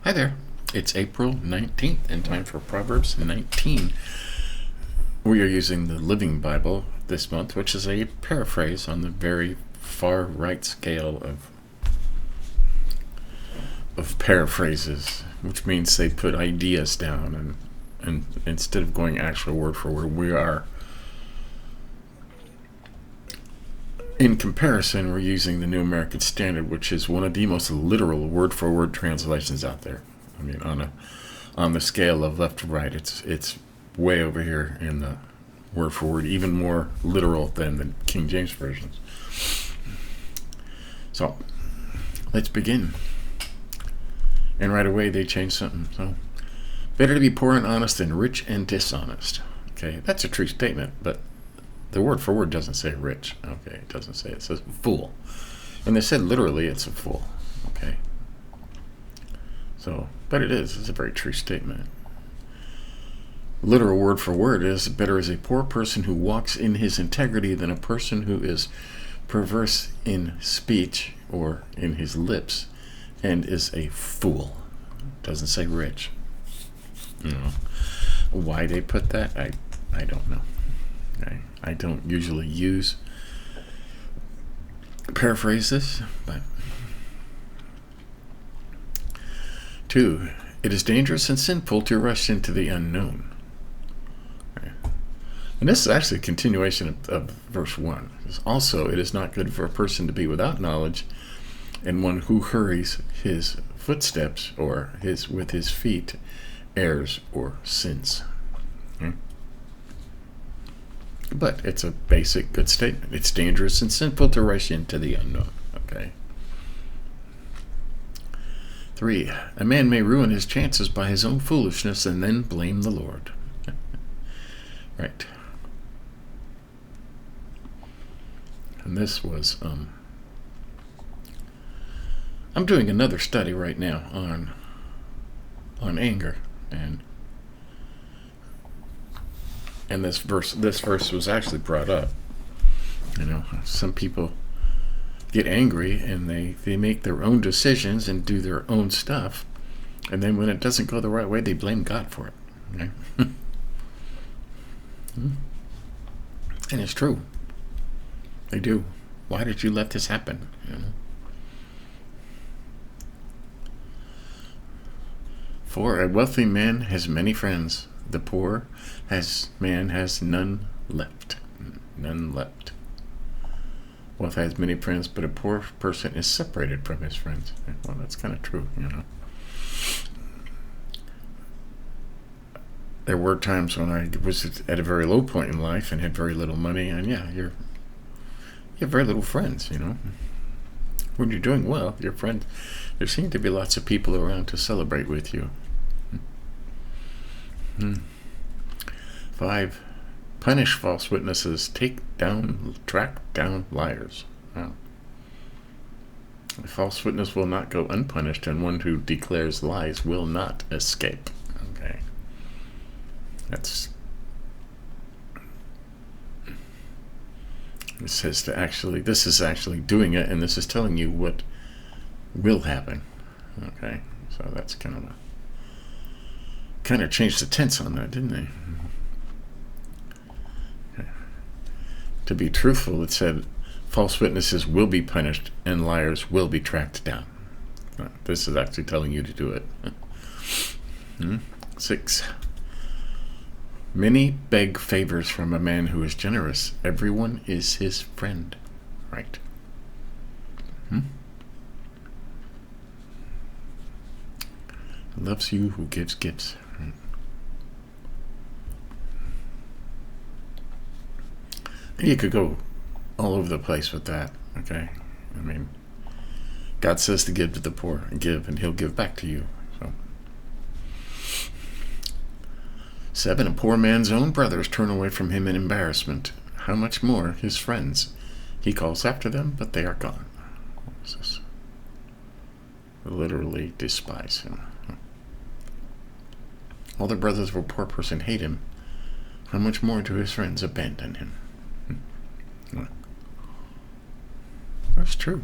Hi there. It's April 19th and time for Proverbs 19. We are using the Living Bible this month, which is a paraphrase on the very far right scale of paraphrases, which means they put ideas down and instead of going actual word for word, we are in comparison, we're using the New American Standard, which is one of the most literal word-for-word translations out there. I mean, on the scale of left to right, it's way over here in the word-for-word, even more literal than the King James versions. So, let's begin. And right away, they change something. So, better to be poor and honest than rich and dishonest. Okay, that's a true statement, but the word for word doesn't say rich. Okay, it doesn't say it. It says fool. And they said literally it's a fool. Okay. So, but it is. It's a very true statement. Literal word for word is better is a poor person who walks in his integrity than a person who is perverse in speech or in his lips and is a fool. It doesn't say rich. You know, why they put that, I don't know. I don't usually use paraphrases, but 2. It is dangerous and sinful to rush into the unknown. And this is actually a continuation of verse 1. Also, it is not good for a person to be without knowledge, and one who hurries his footsteps or with his feet errs or sins. But it's a basic good statement. It's dangerous and sinful to rush into the unknown. Okay. 3. A man may ruin his chances by his own foolishness and then blame the Lord. Right. And this was I'm doing another study right now on anger, and this verse was actually brought up. You know, some people get angry and they make their own decisions and do their own stuff, and then when it doesn't go the right way, they blame God for it. Okay? And it's true. They do. Why did you let this happen? You know? 4. A wealthy man has many friends. The poor man has none left. None left. Wealth has many friends, but a poor person is separated from his friends. Well, that's kind of true, you know. There were times when I was at a very low point in life and had very little money, and yeah, you have very little friends, you know. When you're doing well, your friends, there seem to be lots of people around to celebrate with you. 5. Punish false witnesses. Track down liars. Wow. A false witness will not go unpunished, and one who declares lies will not escape. Okay. This is actually doing it, and this is telling you what will happen. Okay. So that's kind of changed the tense on that, didn't they? Okay. To be truthful, it said false witnesses will be punished and liars will be tracked down. This is actually telling you to do it. 6. Many beg favors from a man who is generous. Everyone is his friend. Right. Loves you who gives gifts. You could go all over the place with that. Okay. I mean, God says to give to the poor, and give, and he'll give back to you. So. 7. A poor man's own brothers turn away from him in embarrassment. How much more his friends? He calls after them, but they are gone. What is this? Literally despise him. All the brothers of a poor person hate him. How much more do his friends abandon him? That's true.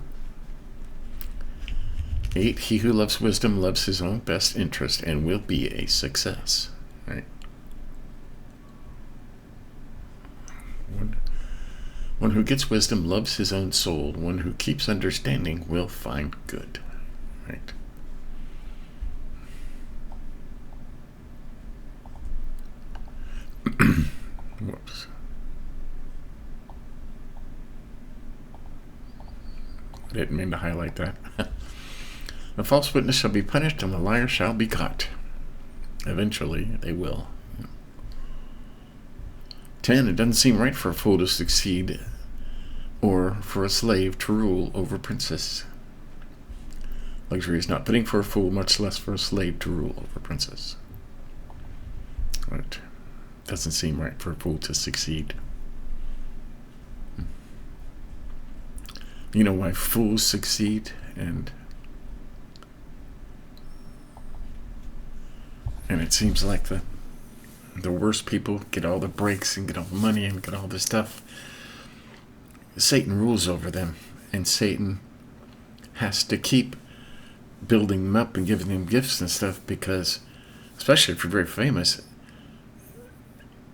8, he who loves wisdom loves his own best interest and will be a success. Right? One who gets wisdom loves his own soul. One who keeps understanding will find good. Right? Whoops. I didn't mean to highlight that. A false witness shall be punished and the liar shall be caught. Eventually, they will. 10, it doesn't seem right for a fool to succeed or for a slave to rule over princes. Luxury is not fitting for a fool, much less for a slave to rule over princes. Right. Doesn't seem right for a fool to succeed. You know why fools succeed and it seems like the worst people get all the breaks and get all the money and get all the stuff. Satan rules over them, and Satan has to keep building them up and giving them gifts and stuff because, especially if you're very famous,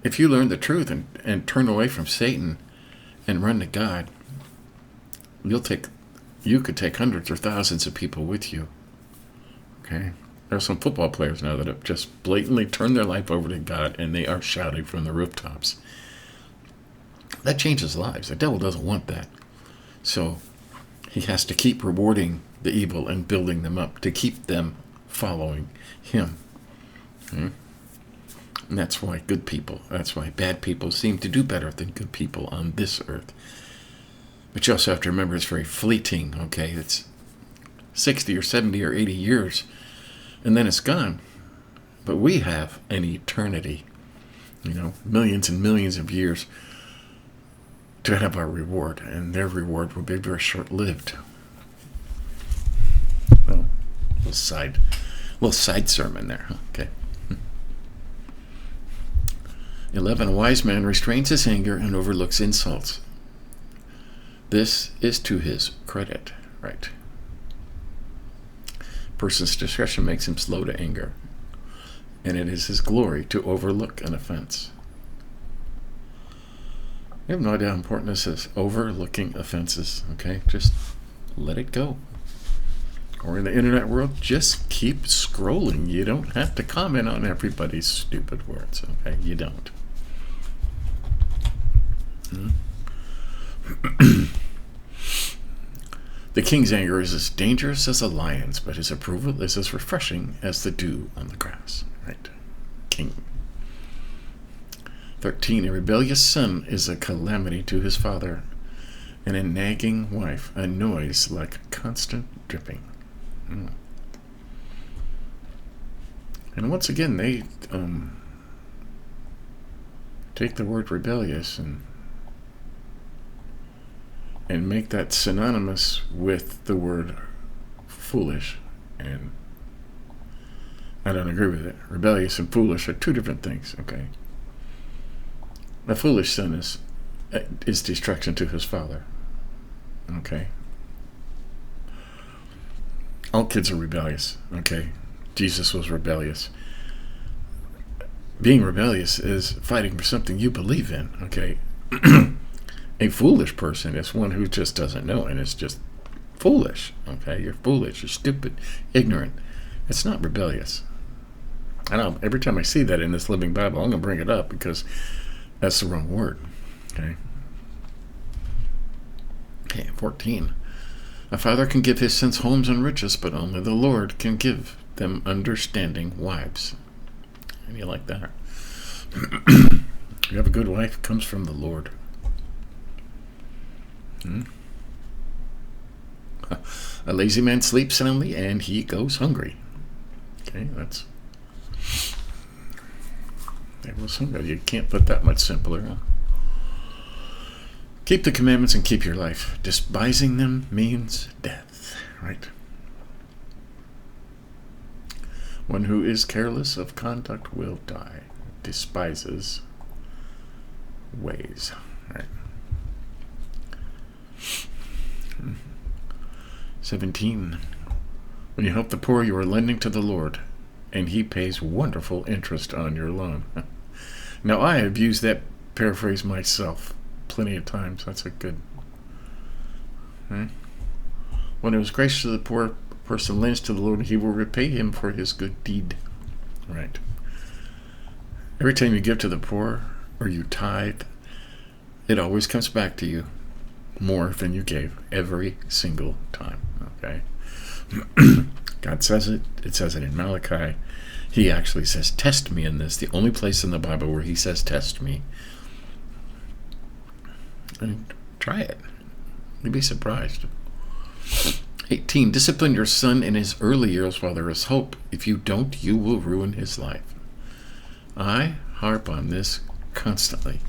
if you learn the truth and turn away from Satan and run to God, you could take hundreds or thousands of people with you. Okay? There are some football players now that have just blatantly turned their life over to God and they are shouting from the rooftops. That changes lives. The devil doesn't want that. So he has to keep rewarding the evil and building them up to keep them following him. Okay? And that's why that's why bad people seem to do better than good people on this earth. But you also have to remember it's very fleeting, okay? It's 60 or 70 or 80 years, and then it's gone. But we have an eternity, millions and millions of years to have our reward, and their reward will be very short-lived. Well, little side sermon there, okay? 11, a wise man restrains his anger and overlooks insults. This is to his credit, right? Person's discretion makes him slow to anger, and it is his glory to overlook an offense. You have no idea how important this is, overlooking offenses, okay? Just let it go. Or in the internet world, just keep scrolling. You don't have to comment on everybody's stupid words, okay? You don't. The king's anger is as dangerous as a lion's, but his approval is as refreshing as the dew on the grass. Right? King. 13. A rebellious son is a calamity to his father, and a nagging wife a noise like constant dripping. And once again, they take the word rebellious and make that synonymous with the word foolish, and I don't agree with it. Rebellious and foolish are two different things, okay? A foolish son is destruction to his father, okay? All kids are rebellious, okay? Jesus was rebellious. Being rebellious is fighting for something you believe in, okay? A foolish person is one who just doesn't know and is just foolish. Okay, you're foolish, you're stupid, ignorant. It's not rebellious. I know every time I see that in this Living Bible, I'm going to bring it up because that's the wrong word. Okay. 14. A father can give his sons homes and riches, but only the Lord can give them understanding wives. And you like that? You have a good wife, it comes from the Lord. A lazy man sleeps soundly and he goes hungry. Okay, it was hungry. You can't put that much simpler. Huh? Keep the commandments and keep your life. Despising them means death, right? One who is careless of conduct will die. Despises ways, right? 17. When you help the poor, you are lending to the Lord, and he pays wonderful interest on your loan. Now, I have used that paraphrase myself plenty of times. That's a good. Right? When it was gracious to the poor person lends to the Lord, he will repay him for his good deed. Right. Every time you give to the poor or you tithe, it always comes back to you more than you gave every single time. Okay. God says it. It says it in Malachi. He actually says, test me in this. The only place in the Bible where he says, test me. And try it. You'd be surprised. 18. Discipline your son in his early years while there is hope. If you don't, you will ruin his life. I harp on this constantly.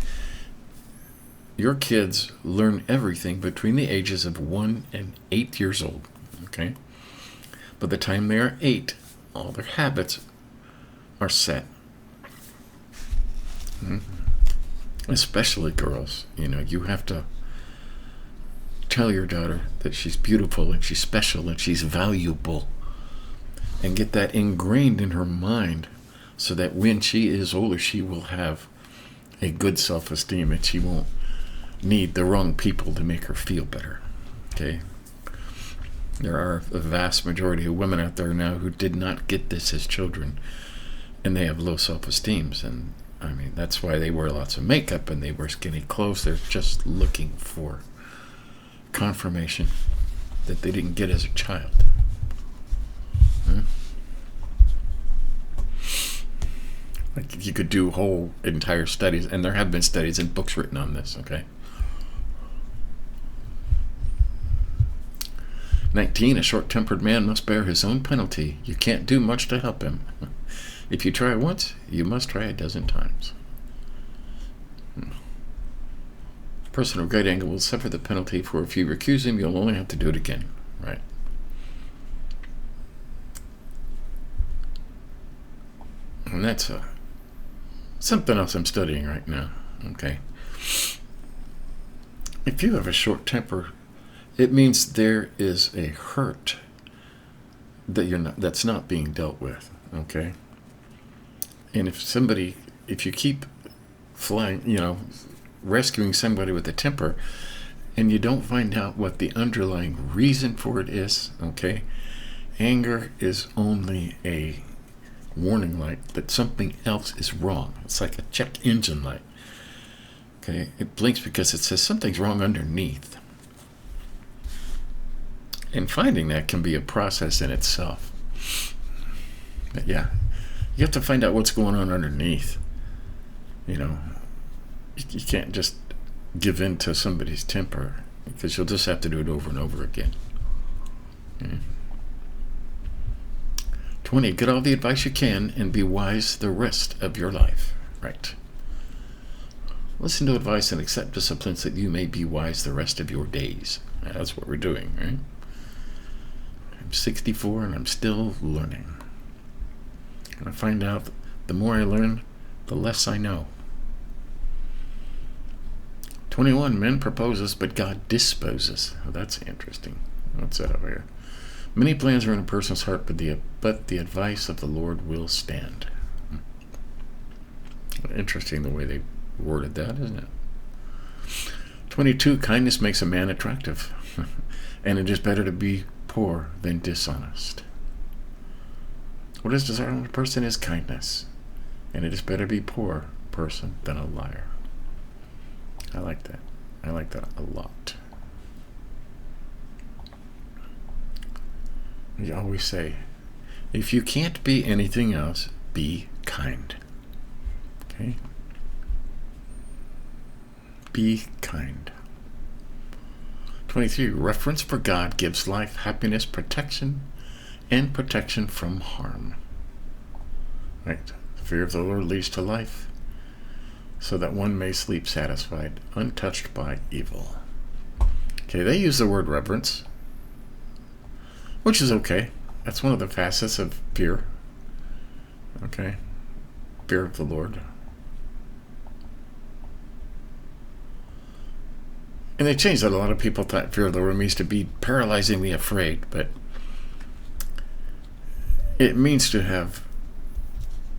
Your kids learn everything between the ages of 1 and 8 years old. Okay? By the time they are 8, all their habits are set. Especially girls. You have to tell your daughter that she's beautiful and she's special and she's valuable, and get that ingrained in her mind so that when she is older, she will have a good self-esteem and she won't need the wrong people to make her feel better. Okay? There are a vast majority of women out there now who did not get this as children, and they have low self-esteems, and that's why they wear lots of makeup and they wear skinny clothes. They're just looking for confirmation that they didn't get as a child. Like, you could do whole entire studies, and there have been studies and books written on this. Okay. 19. A short-tempered man must bear his own penalty. You can't do much to help him. If you try once, you must try a dozen times. A person of great anger will suffer the penalty, for if you accuse him, you'll only have to do it again. Right? And that's something else I'm studying right now. Okay. If you have a short temper, it means there is a hurt that's not being dealt with. Okay. And if you keep rescuing somebody with a temper, and you don't find out what the underlying reason for it is, okay, anger is only a warning light that something else is wrong. It's like a check engine light. Okay, it blinks because it says something's wrong underneath. And finding that can be a process in itself. But yeah, you have to find out what's going on underneath. You can't just give in to somebody's temper, because you'll just have to do it over and over again. 20. Get all the advice you can and be wise the rest of your life. Right. Listen to advice and accept disciplines that you may be wise the rest of your days. That's what we're doing, right? I'm 64 and I'm still learning. And I find out the more I learn, the less I know. 21. Man proposes, but God disposes. Oh, that's interesting. What's that over here? Many plans are in a person's heart, but the advice of the Lord will stand. Interesting the way they worded that, isn't it? 22. Kindness makes a man attractive, and it is better to be poor than dishonest. What is desired in a person is kindness, and it is better to be poor person than a liar. I like that. I like that a lot. We always say, if you can't be anything else, be kind. Okay? Be kind. 23. Reverence for God gives life, happiness, protection, and protection from harm. Right? The fear of the Lord leads to life, so that one may sleep satisfied, untouched by evil. Okay, they use the word reverence, which is okay. That's one of the facets of fear. Okay? Fear of the Lord. And they changed that. A lot of people thought fear of the Lord means to be paralyzingly afraid, but It means to have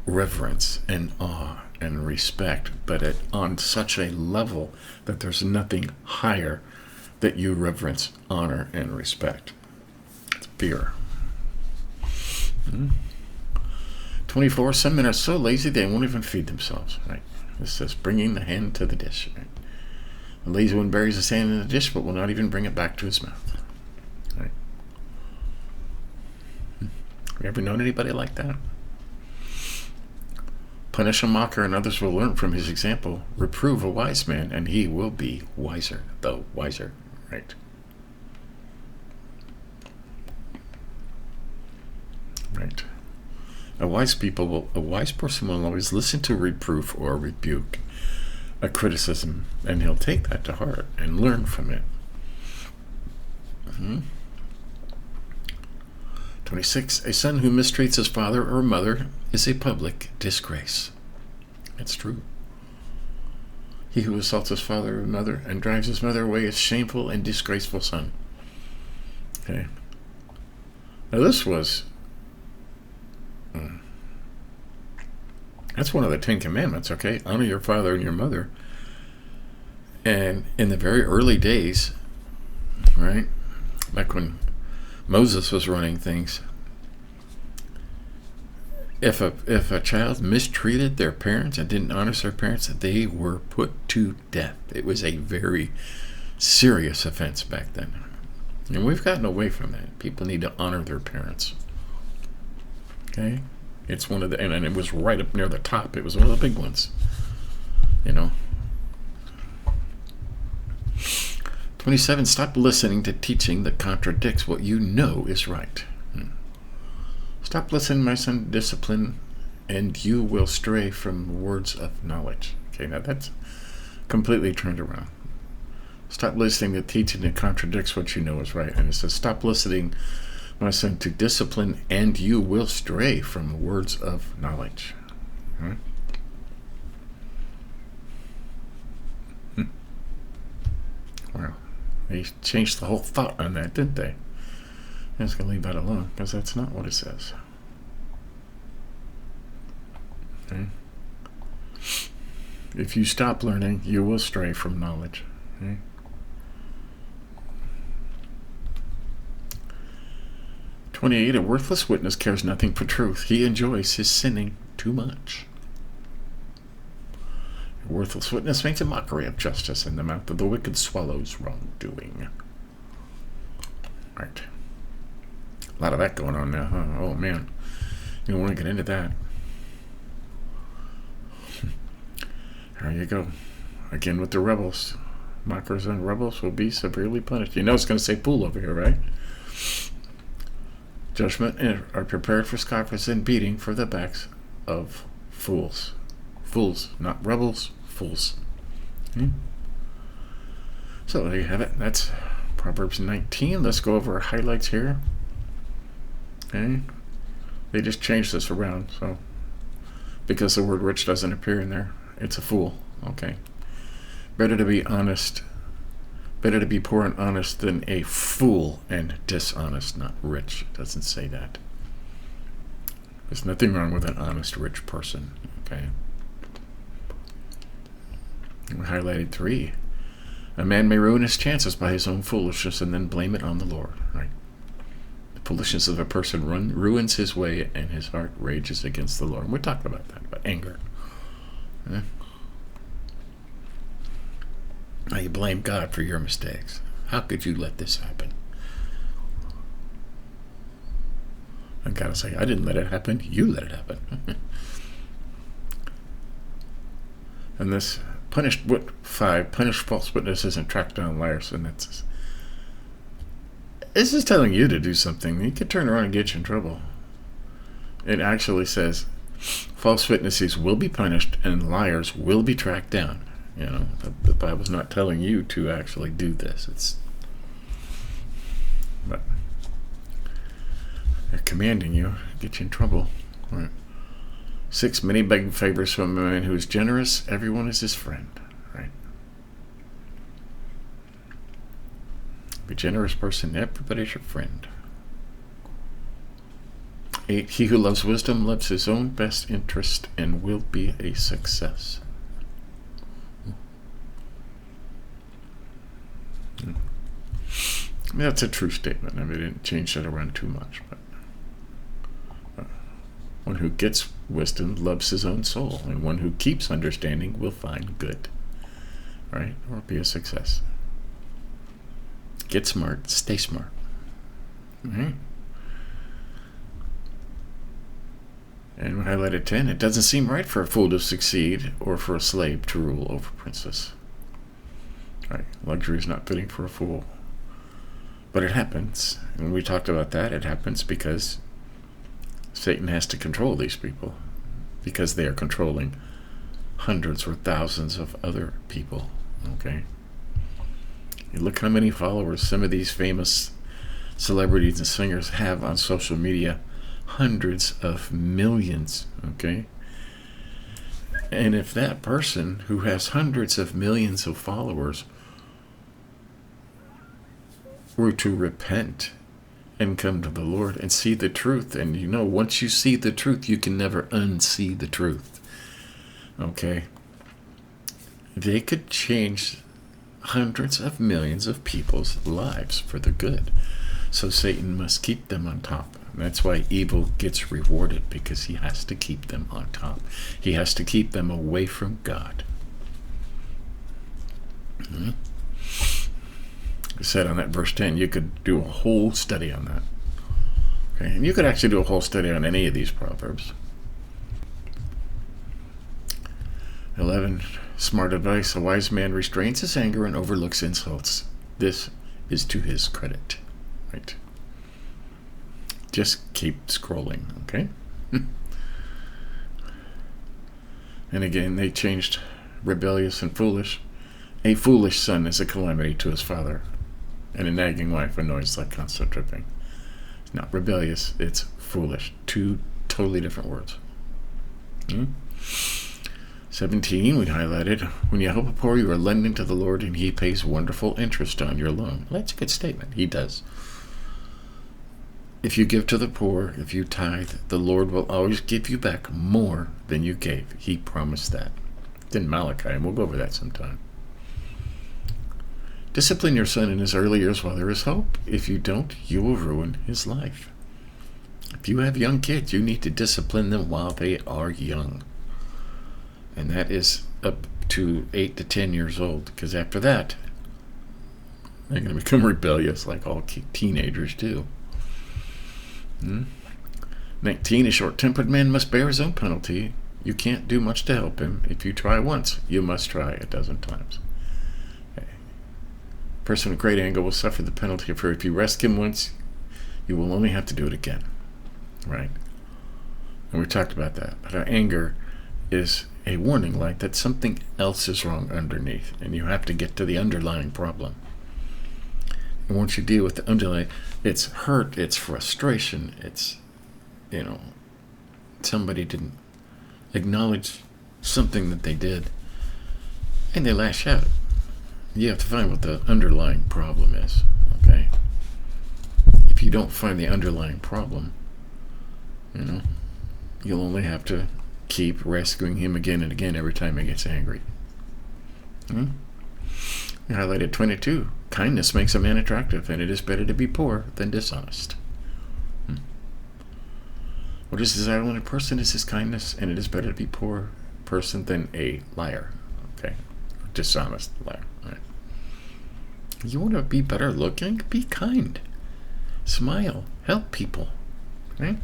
reverence and awe and respect, but on such a level that there's nothing higher that you reverence, honor, and respect. It's fear. 24, some men are so lazy they won't even feed themselves. Right? This says bringing the hand to the dish. Right? The lazy one buries his hand in the dish but will not even bring it back to his mouth. Right? Have you ever known anybody like that? Punish a mocker and others will learn from his example. Reprove a wise man and he will be wiser. The wiser. Right? Right. A wise person will always listen to reproof or rebuke, a criticism, and he'll take that to heart and learn from it. 26. A son who mistreats his father or mother is a public disgrace. It's true. He who assaults his father or mother and drives his mother away is shameful and disgraceful son. Okay. Now this was that's one of the 10 Commandments, okay? Honor your father and your mother. And in the very early days, right, back when Moses was running things, if a child mistreated their parents and didn't honor their parents, they were put to death. It was a very serious offense back then. And we've gotten away from that. People need to honor their parents. Okay? It's one of the, and it was right up near the top. It was one of the big ones. 27, stop listening to teaching that contradicts what you know is right. Stop listening, my son, to discipline, and you will stray from words of knowledge. Okay, now that's completely turned around. Stop listening to teaching that contradicts what you know is right. And it says, stop listening, my son, to discipline, and you will stray from words of knowledge. Wow. They changed the whole thought on that, didn't they? I'm just going to leave that alone, because that's not what it says. Okay. If you stop learning, you will stray from knowledge. Okay. 28, a worthless witness cares nothing for truth. He enjoys his sinning too much. A worthless witness makes a mockery of justice, and the mouth of the wicked swallows wrongdoing. Right. A lot of that going on now, huh? Oh, man. You don't want to get into that. There you go. Again with the rebels. Mockers and rebels will be severely punished. You know it's going to say fool over here, right? Judgment are prepared for scoffers and beating for the backs of fools. Fools, not rebels, fools. So there you have it. That's Proverbs 19. Let's go over our highlights here. Okay. They just changed this around, so because the word rich doesn't appear in there, it's a fool. Okay. Better to be honest. Better to be poor and honest than a fool and dishonest, not rich. It doesn't say that. There's nothing wrong with an honest, rich person. Okay. We highlighted 3. A man may ruin his chances by his own foolishness and then blame it on the Lord. Right. The foolishness of a person ruins his way and his heart rages against the Lord. And we're talking about that, about anger. Yeah. Now you blame God for your mistakes. How could you let this happen? And God will say, I didn't let it happen. You let it happen. And this punish false witnesses and track down liars. And this is telling you to do something. You could turn around and get you in trouble. It actually says false witnesses will be punished and liars will be tracked down. You know, the Bible's not telling you to actually do this. But they're commanding you, get you in trouble. All right. 6, many beg favors from a man who is generous. Everyone is his friend. Right. Be a generous person. Everybody's your friend. 8, he who loves wisdom loves his own best interest and will be a success. That's a true statement. I mean, I didn't change that around too much. But one who gets wisdom loves his own soul, and one who keeps understanding will find good, right? Or be a success. Get smart, stay smart. Right? And we highlighted 10. It doesn't seem right for a fool to succeed or for a slave to rule over princes. Right? Luxury is not fitting for a fool. But it happens. And we talked about that. It happens because Satan has to control these people, because they are controlling hundreds or thousands of other people. Okay? You look how many followers some of these famous celebrities and singers have on social media. Hundreds of millions. Okay? And if that person who has hundreds of millions of followers were to repent and come to the Lord and see the truth, and you know, once you see the truth, you can never unsee the truth. Okay? They could change hundreds of millions of people's lives for the good. So Satan must keep them on top. And that's why evil gets rewarded, because he has to keep them on top. He has to keep them away from God. Mm-hmm. I said on that verse 10, you could do a whole study on that. Okay? And you could actually do a whole study on any of these Proverbs. 11, smart advice. A wise man restrains his anger and overlooks insults. This is to his credit. Right? Just keep scrolling, okay? And again, they changed rebellious and foolish. A foolish son is a calamity to his father, and a nagging wife annoys like constant dripping. It's not rebellious, it's foolish. Two totally different words. 17, we highlighted, when you help a poor, you are lending to the Lord, and he pays wonderful interest on your loan. Well, that's a good statement. He does. If you give to the poor, if you tithe, the Lord will always give you back more than you gave. He promised that. It's in Malachi, and we'll go over that sometime. Discipline your son in his early years while there is hope. If you don't, you will ruin his life. If you have young kids, you need to discipline them while they are young. And that is up to 8 to 10 years old, because after that, they're going to become rebellious like all teenagers do. 19, a short-tempered man must bear his own penalty. You can't do much to help him. If you try once, you must try a dozen times. Okay. A person with great anger will suffer the penalty for if you rescue him once, you will only have to do it again. Right? And we talked about that. But our anger is a warning light that something else is wrong underneath, and you have to get to the underlying problem. And once you deal with the underlying, it's hurt, it's frustration, it's, somebody didn't acknowledge something that they did, and they lash out. You have to find what the underlying problem is, okay? If you don't find the underlying problem, you'll only have to keep rescuing him again and again every time he gets angry. I highlighted 22. Kindness makes a man attractive, and it is better to be poor than dishonest. What is desirable in a person is his kindness, and it is better to be poor person than a liar. Okay? Dishonest liar. All right. You want to be better looking? Be kind. Smile. Help people. Okay?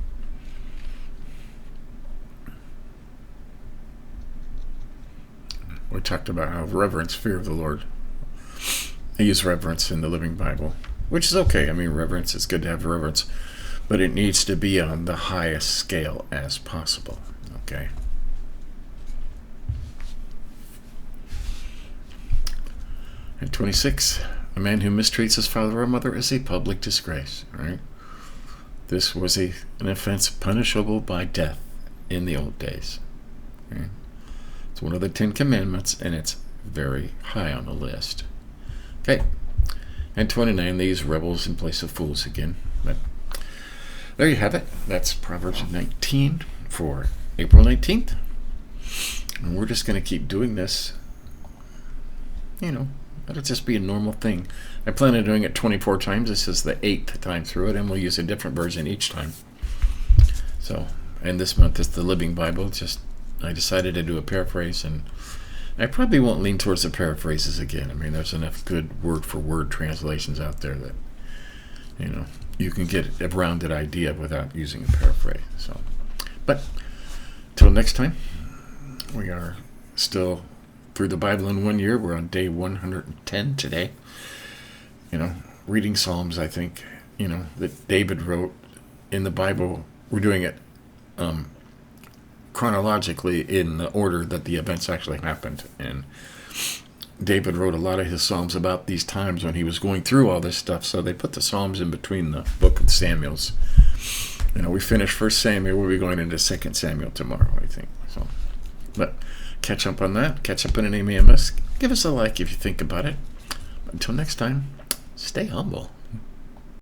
We talked about how reverence, fear of the Lord. I use reverence in the Living Bible, which is okay. I mean, reverence, it's good to have reverence, but it needs to be on the highest scale as possible, okay? And 26, a man who mistreats his father or mother is a public disgrace, right? This was an offense punishable by death in the old days. Okay? It's one of the 10 Commandments, and it's very high on the list. Okay, and 29, they use rebels in place of fools again. But there you have it. That's Proverbs 19 for April 19th. And we're just going to keep doing this. It'll just be a normal thing. I plan on doing it 24 times. This is the 8th time through it, and we'll use a different version each time. So, and this month is the Living Bible. I decided to do a paraphrase, and I probably won't lean towards the paraphrases again. I mean, there's enough good word-for-word translations out there that, you can get a rounded idea without using a paraphrase. So, but till next time, we are still through the Bible in 1 year. We're on day 110 today. Reading Psalms, I think, that David wrote in the Bible. We're doing it chronologically in the order that the events actually happened. And David wrote a lot of his Psalms about these times when he was going through all this stuff. So they put the Psalms in between the book of Samuel's. We finished 1 Samuel. We'll be going into 2 Samuel tomorrow, I think. So, but catch up on that. Catch up on an AMS. Give us a like if you think about it. Until next time, stay humble.